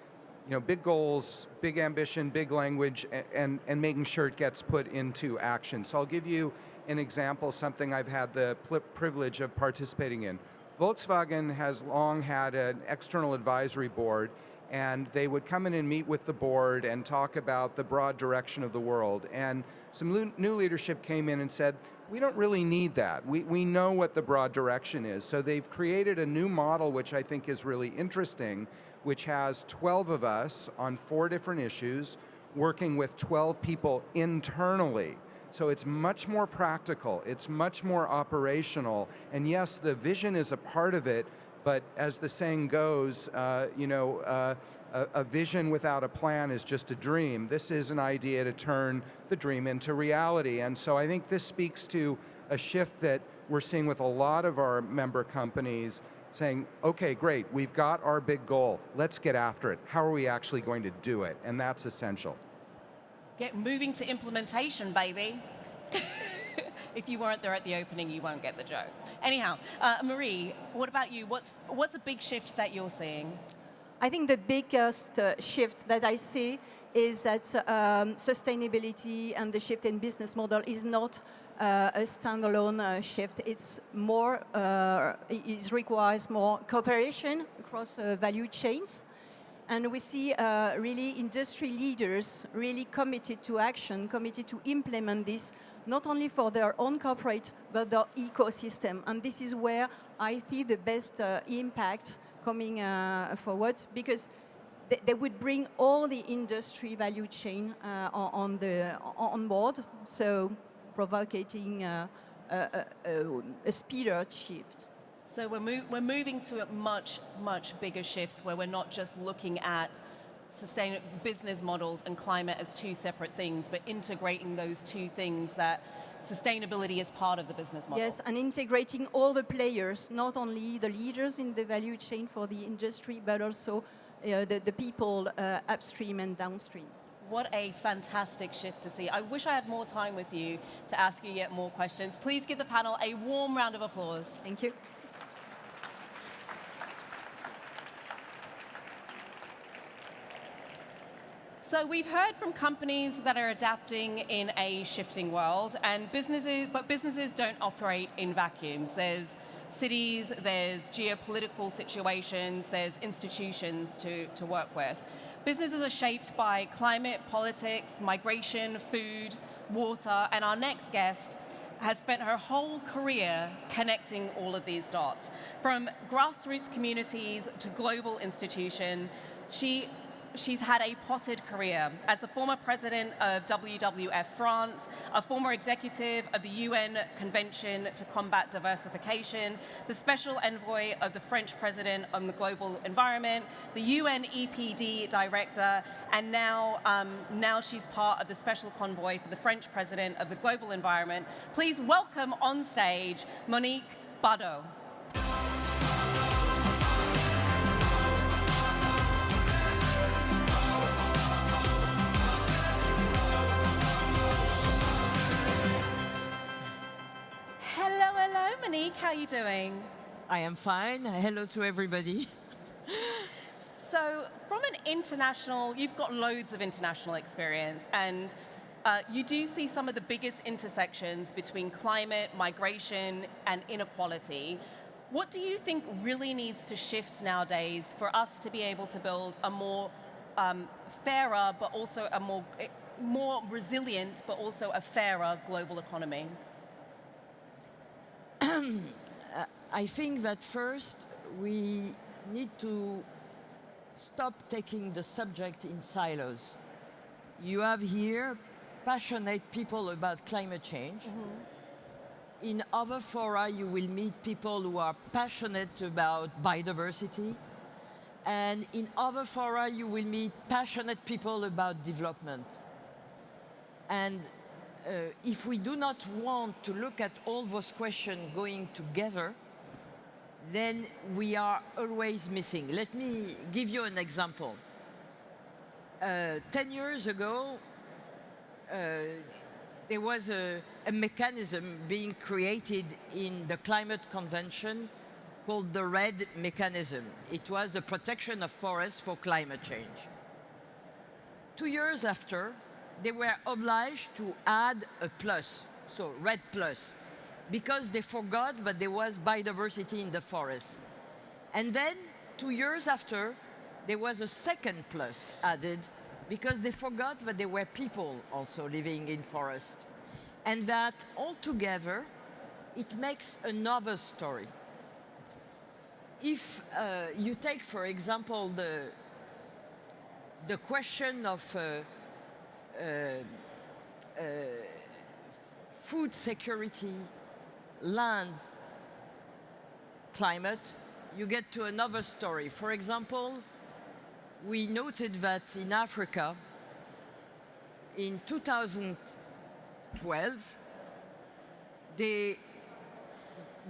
big goals, big ambition, big language, and making sure it gets put into action. So I'll give you an example, something I've had the privilege of participating in. Volkswagen has long had an external advisory board, and they would come in and meet with the board and talk about the broad direction of the world. And some new leadership came in and said, we don't really need that. We know what the broad direction is. So they've created a new model, which I think is really interesting, which has 12 of us on 4 different issues, working with 12 people internally. So it's much more practical, it's much more operational, and yes, the vision is a part of it, but as the saying goes, a vision without a plan is just a dream. This is an idea to turn the dream into reality, and so I think this speaks to a shift that we're seeing with a lot of our member companies, saying, okay, great, we've got our big goal, let's get after it. How are we actually going to do it? And that's essential. Get moving to implementation, baby. If you weren't there at the opening, you won't get the joke. Anyhow, Marie, what about you? What's a big shift that you're seeing? I think the biggest shift that I see is that sustainability and the shift in business model is not a standalone shift. It's more, it requires more cooperation across value chains. And we see really industry leaders really committed to action, committed to implement this, not only for their own corporate, but their ecosystem. And this is where I see the best impact coming forward, because they would bring all the industry value chain on board, so provoking a speeder shift. So we're moving to a much, much bigger shifts where we're not just looking at sustainable business models and climate as 2 separate things, but integrating those 2 things, that sustainability is part of the business model. Yes, and integrating all the players, not only the leaders in the value chain for the industry, but also the people upstream and downstream. What a fantastic shift to see. I wish I had more time with you to ask you yet more questions. Please give the panel a warm round of applause. Thank you. So we've heard from companies that are adapting in a shifting world, and businesses don't operate in vacuums. There's cities, there's geopolitical situations, there's institutions to work with. Businesses are shaped by climate, politics, migration, food, water, and our next guest has spent her whole career connecting all of these dots. From grassroots communities to global institutions, she's had a potted career as the former president of WWF France, a former executive of the UN Convention to Combat Diversification, the special envoy of the French president on the global environment, the UN EPD director, and now she's part of the special convoy for the French president of the global environment. Please welcome on stage Monique Bardot. Hello, Monique, how are you doing? I am fine. Hello to everybody. So from an international, you've got loads of international experience, and you do see some of the biggest intersections between climate, migration, and inequality. What do you think really needs to shift nowadays for us to be able to build a more fairer, but also a more resilient, but also a fairer global economy? I think that first we need to stop taking the subject in silos. You have here passionate people about climate change. Mm-hmm. In other fora, you will meet people who are passionate about biodiversity. And in other fora, you will meet passionate people about development. And if we do not want to look at all those questions going together, then we are always missing. Let me give you an example. 10 years ago, there was a mechanism being created in the climate convention called the REDD mechanism. It was the protection of forests for climate change. 2 years after, they were obliged to add a plus, so red plus, because they forgot that there was biodiversity in the forest. And then 2 years after, there was a second plus added because they forgot that there were people also living in forest. And that altogether, it makes another story. If you take, for example, the question of food security, land, climate, you get to another story. For example, we noted that in Africa, in 2012, there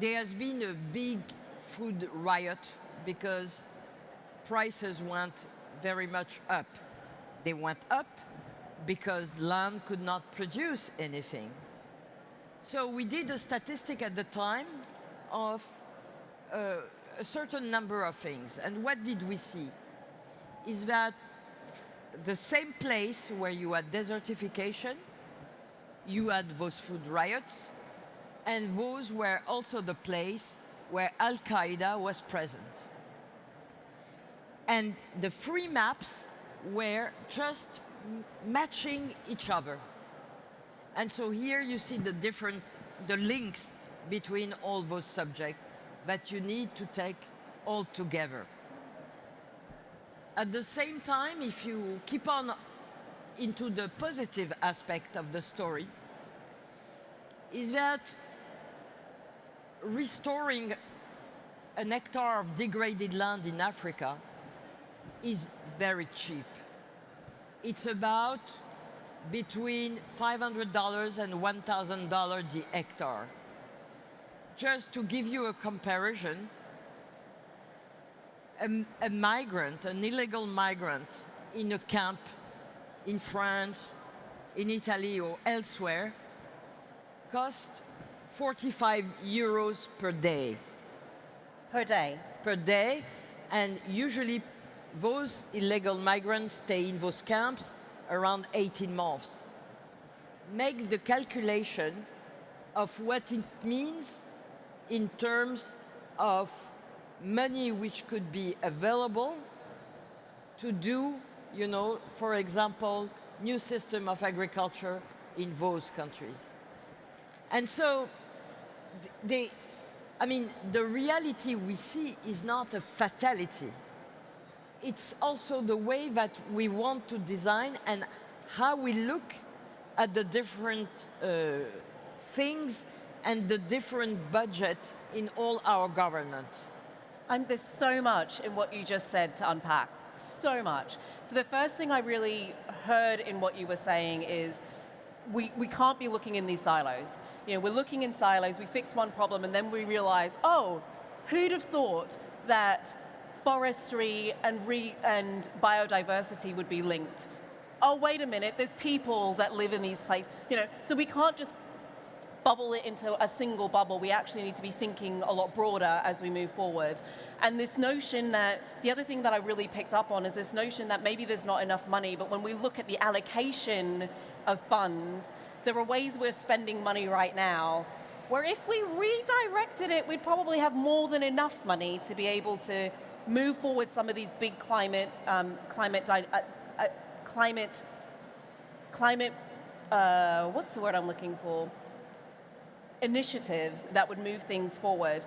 has been a big food riot because prices went very much up. They went up because land could not produce anything. So we did a statistic at the time of a certain number of things. And what did we see? Is that the same place where you had desertification, you had those food riots, and those were also the place where Al-Qaeda was present. And the three maps were just matching each other. And so here you see the links between all those subjects that you need to take all together. At the same time, if you keep on into the positive aspect of the story, is that restoring an hectare of degraded land in Africa is very cheap. It's about between $500 and $1,000 the hectare. Just to give you a comparison, a migrant, an illegal migrant in a camp in France, in Italy or elsewhere, costs 45 euros per day. Per day? Per day, and usually those illegal migrants stay in those camps around 18 months. Make the calculation of what it means in terms of money which could be available to do, for example, new system of agriculture in those countries. And so, the reality we see is not a fatality. It's also the way that we want to design and how we look at the different things and the different budget in all our government. There's so much in what you just said to unpack, so much. So the first thing I really heard in what you were saying is we can't be looking in these silos. We're looking in silos, we fix one problem, and then we realize, oh, who'd have thought that forestry and biodiversity would be linked? Oh, wait a minute, there's people that live in these places. So we can't just bubble it into a single bubble. We actually need to be thinking a lot broader as we move forward. And this notion that, the other thing that I really picked up on is this notion that maybe there's not enough money, but when we look at the allocation of funds, there are ways we're spending money right now where if we redirected it, we'd probably have more than enough money to be able to move forward some of these big climate what's the word I'm looking for? Initiatives that would move things forward.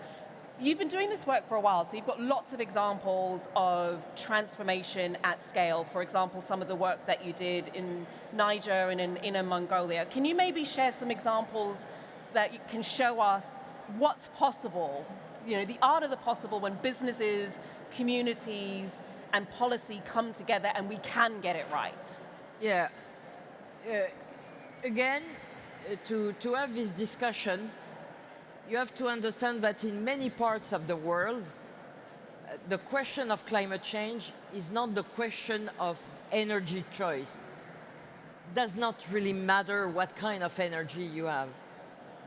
You've been doing this work for a while, so you've got lots of examples of transformation at scale. For example, some of the work that you did in Niger and in Inner Mongolia. Can you maybe share some examples that you can show us what's possible, the art of the possible when businesses, communities, and policy come together and we can get it right? Yeah. Again, to have this discussion, you have to understand that in many parts of the world, the question of climate change is not the question of energy choice. It does not really matter what kind of energy you have.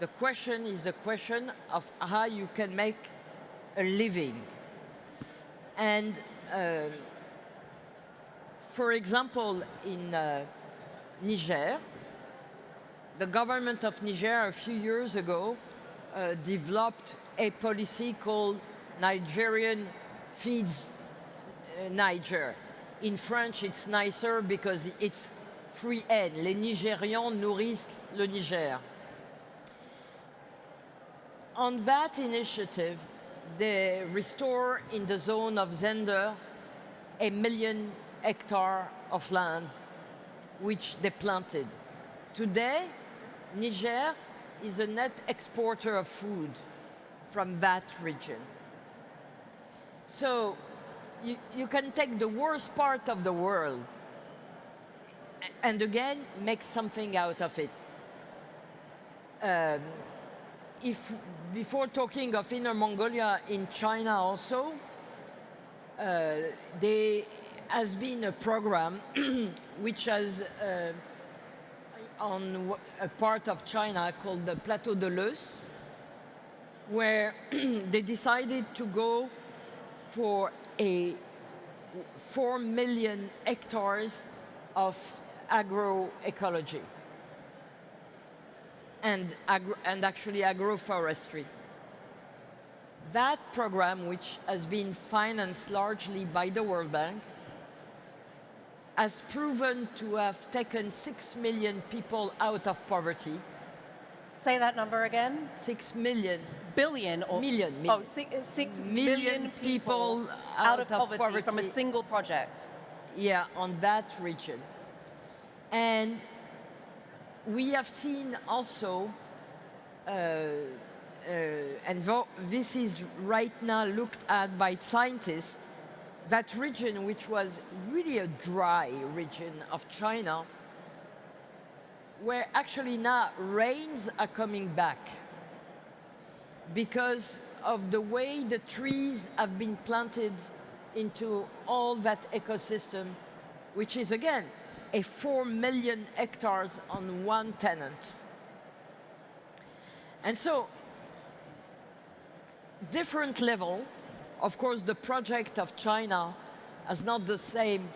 The question is the question of how you can make a living. And For example, in Niger, the government of Niger a few years ago developed a policy called Nigerian feeds Niger. In French, it's nicer because it's free aid. Les Nigérians nourrissent le Niger. On that initiative, they restore in the zone of Zender 1 million hectares of land, which they planted. Today, Niger is a net exporter of food from that region. So you can take the worst part of the world and again make something out of it. Before talking of Inner Mongolia, in China also, there has been a program which has on a part of China called the Plateau de l'Eus, where they decided to go for a 4 million hectares of agroecology and actually agroforestry. That program, which has been financed largely by the World Bank, has proven to have taken 6 million people out of poverty. Say that number again. 6 million. Billion or million. Oh, 6 million people out of poverty from a single project. Yeah, on that region. And we have seen also, this is right now looked at by scientists, that region, which was really a dry region of China, where actually now rains are coming back because of the way the trees have been planted into all that ecosystem, which is again a 4 million hectares on one tenant. And so, different level. Of course, the project of China has not the same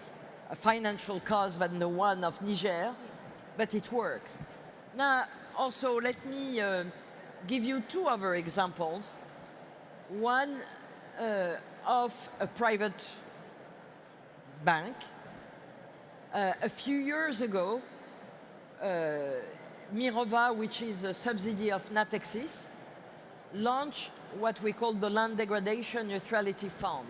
financial cost than the one of Niger, but it works. Now, also, let me give you two other examples. One of a private bank. A few years ago, Mirova, which is a subsidiary of Natixis, launched what we call the Land Degradation Neutrality Fund.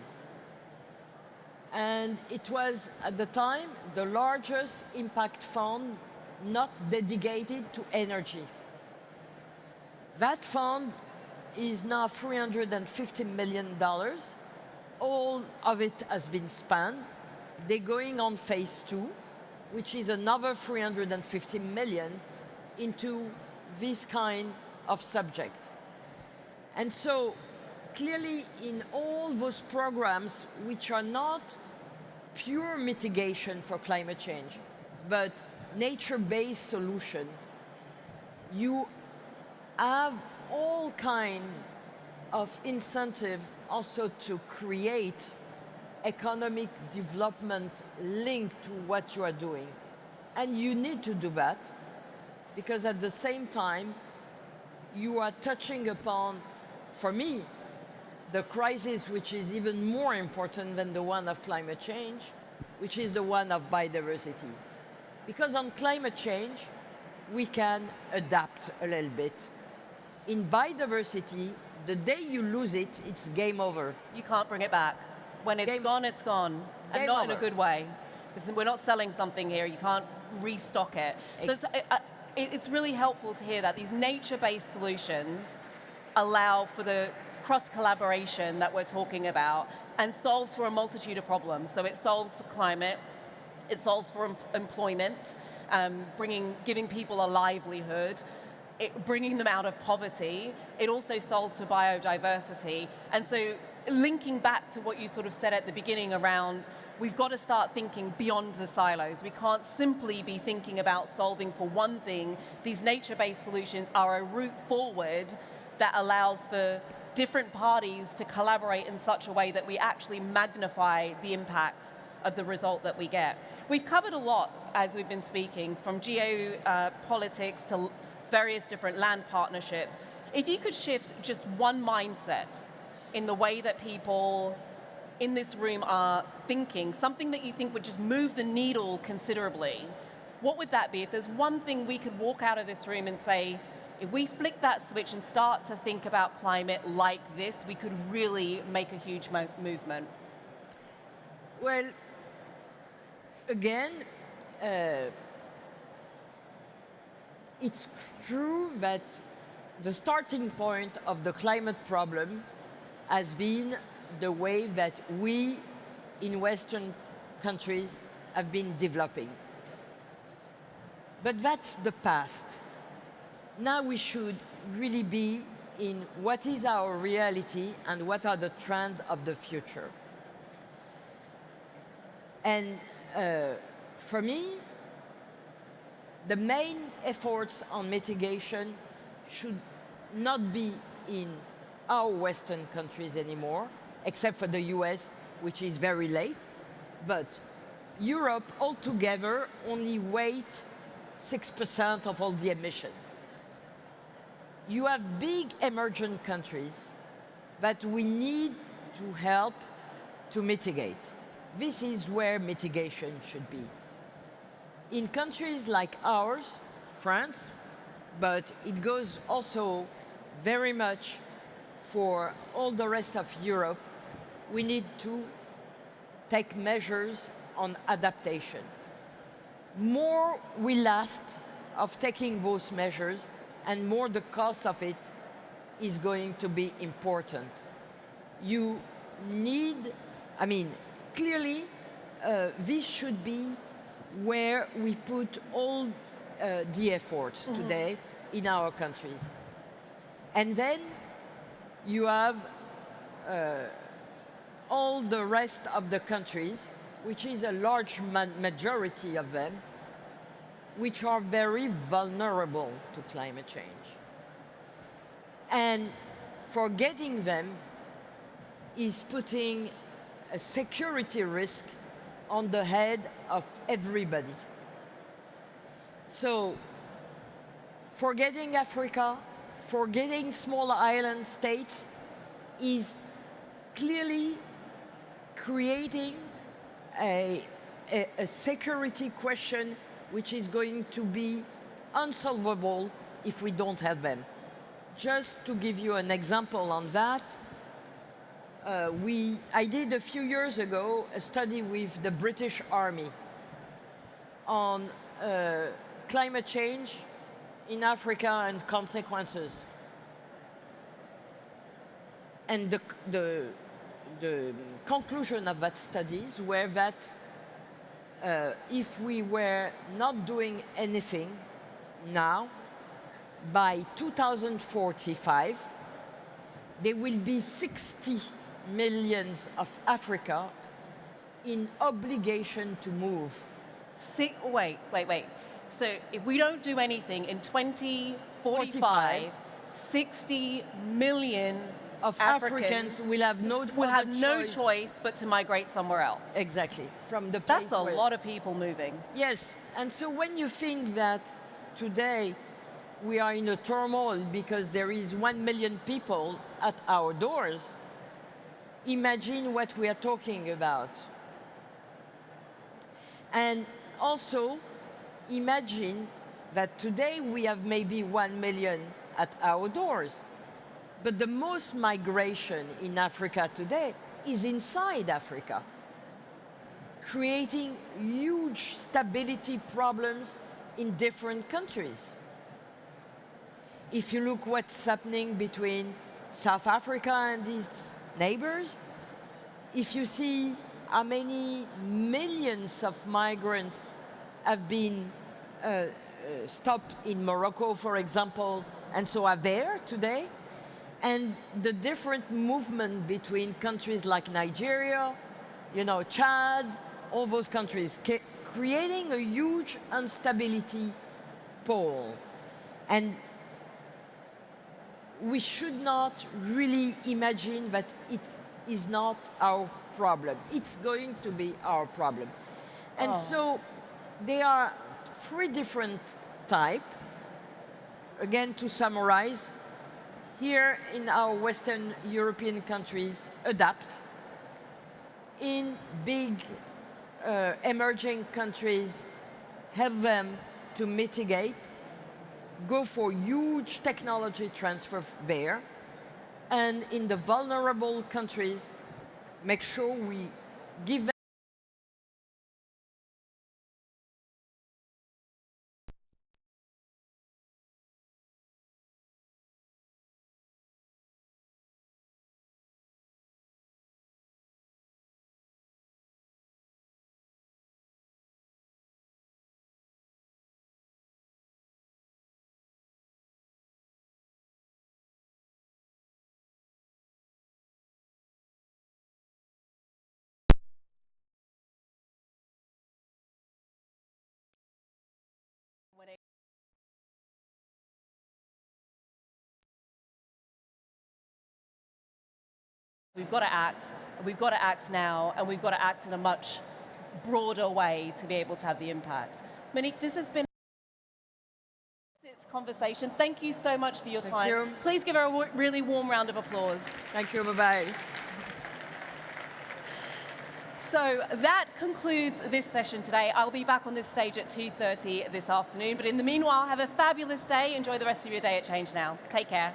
And it was, at the time, the largest impact fund not dedicated to energy. That fund is now $350 million. All of it has been spent. They're going on phase 2, which is another 350 million into this kind of subject. And so, clearly, in all those programs, which are not pure mitigation for climate change, but nature-based solution, you have all kinds of incentive also to create economic development linked to what you are doing. And you need to do that, because at the same time, you are touching upon, for me, the crisis which is even more important than the one of climate change, which is the one of biodiversity. Because on climate change, we can adapt a little bit. In biodiversity, the day you lose it, it's game over. You can't bring it back. When it's gone, it's gone. And not in a good way. We're not selling something here. You can't restock it. So it's really helpful to hear that these nature-based solutions allow for the cross-collaboration that we're talking about and solves for a multitude of problems. So it solves for climate, it solves for employment, giving people a livelihood, bringing them out of poverty. It also solves for biodiversity. And so linking back to what you sort of said at the beginning around, we've got to start thinking beyond the silos. We can't simply be thinking about solving for one thing. These nature-based solutions are a route forward that allows for different parties to collaborate in such a way that we actually magnify the impact of the result that we get. We've covered a lot as we've been speaking, from geopolitics to various different land partnerships. If you could shift just one mindset in the way that people in this room are thinking, something that you think would just move the needle considerably, what would that be? If there's one thing we could walk out of this room and say, if we flick that switch and start to think about climate like this, we could really make a huge movement. Well, again, it's true that the starting point of the climate problem has been the way that we in Western countries have been developing. But that's the past. Now we should really be in what is our reality and what are the trends of the future. And for me, the main efforts on mitigation should not be in our Western countries anymore, except for the US, which is very late. But Europe altogether only weighs 6% of all the emission. You have big emergent countries that we need to help to mitigate. This is where mitigation should be. In countries like ours, France, but it goes also very much for all the rest of Europe, we need to take measures on adaptation. More we last of taking those measures, and more the cost of it is going to be important. You need, clearly, this should be where we put all the efforts today in our countries. And then you have all the rest of the countries, which is a large majority of them, which are very vulnerable to climate change. And forgetting them is putting a security risk on the head of everybody. So, forgetting Africa, forgetting small island states is clearly creating a security question which is going to be unsolvable if we don't have them. Just to give you an example on that, I did a few years ago a study with the British Army on climate change in Africa and consequences. And the conclusion of that studies were that if we were not doing anything now, by 2045, there will be 60 million of Africa in obligation to move. Wait. So if we don't do anything in 2045, 60 million of Africans will have no choice but to migrate somewhere else. Exactly. From the That's a lot of people moving. Yes, and so when you think that today we are in a turmoil because there is 1 million people at our doors, imagine what we are talking about. And also, imagine that today we have maybe 1 million at our doors. But the most migration in Africa today is inside Africa, creating huge stability problems in different countries. If you look what's happening between South Africa and its neighbors, if you see how many millions of migrants have been stopped in Morocco, for example, and so are there today, and the different movement between countries like Nigeria, Chad, all those countries, creating a huge instability pole. And we should not really imagine that is not our problem. It's going to be our problem. And so there are 3 different types. Again, to summarize, here in our Western European countries, adapt. In big emerging countries, help them to mitigate, go for huge technology transfer there, and in the vulnerable countries, make sure we give them We've got to act. We've got to act now, and we've got to act in a much broader way to be able to have the impact. Monique, this has been a conversation. Thank you so much for your time. you. Please give her a really warm round of applause. Thank you, bye-bye. So that concludes this session today. I'll be back on this stage at 2:30 this afternoon. But in the meanwhile, have a fabulous day. Enjoy the rest of your day at Change Now. Take care.